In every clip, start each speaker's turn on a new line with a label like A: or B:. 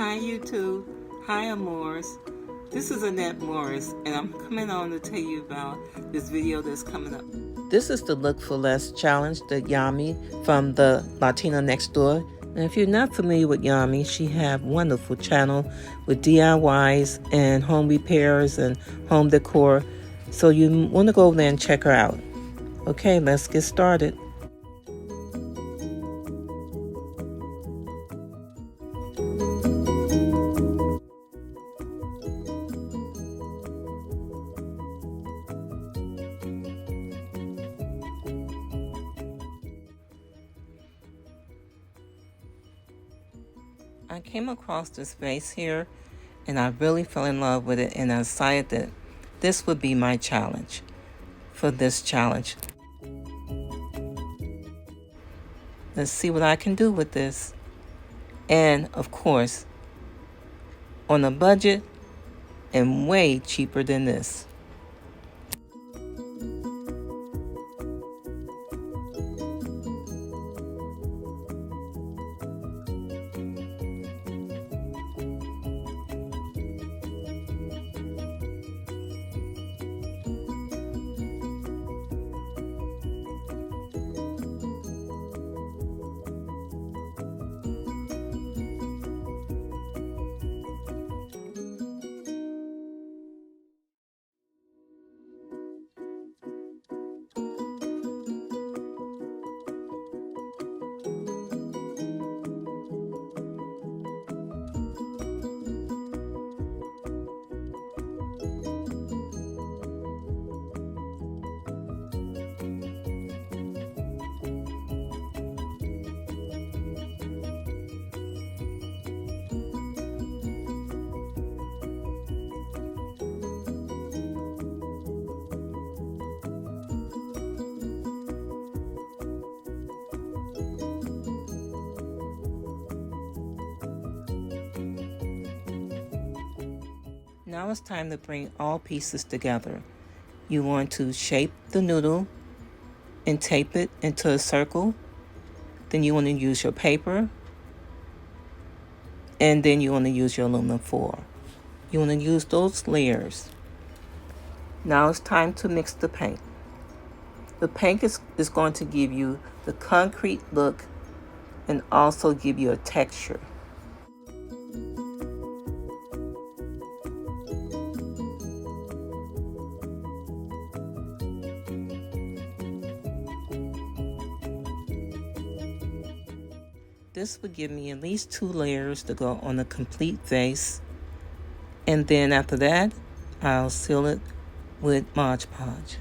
A: Hi YouTube. Hi Amores. This is Annette Morris, and I'm coming on to tell you about this video that's coming up. This is the Look for Less challenge that Yami from the Latina next door. And if you're not familiar with Yami, she have a wonderful channel with DIYs and home repairs and home decor. So you want to go over there and check her out. Okay, let's get started. I came across this vase here and I really fell in love with it, and I decided that this would be my challenge for this challenge. Let's see what I can do with this. And of course, on a budget and way cheaper than this. Now it's time to bring all pieces together. You want to shape the noodle and tape it into a circle. Then you want to use your paper. And then you want to use your aluminum foil. You want to use those layers. Now it's time to mix the paint. The paint is going to give you the concrete look and also give you a texture. This would give me at least 2 layers to go on a complete vase. And then after that, I'll seal it with Mod Podge.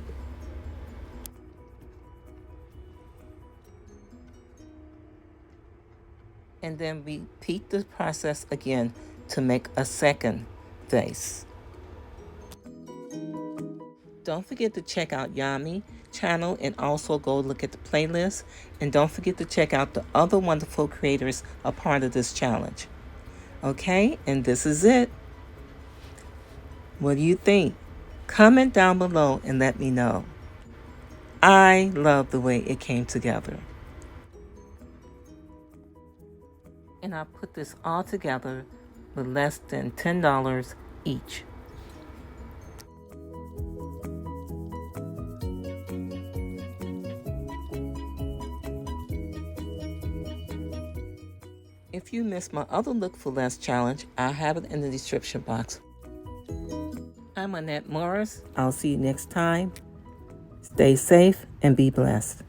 A: And then repeat the process again to make a second vase. Don't forget to check out Yami channel and also go look at the playlist, and don't forget to check out the other wonderful creators a part of this challenge. Okay, and this is it. What do you think? Comment down below and let me know. I love the way it came together. And I put this all together with less than $10 each. If you missed my other Look for Less challenge, I'll have it in the description box. I'm Annette Morris. I'll see you next time. Stay safe and be blessed.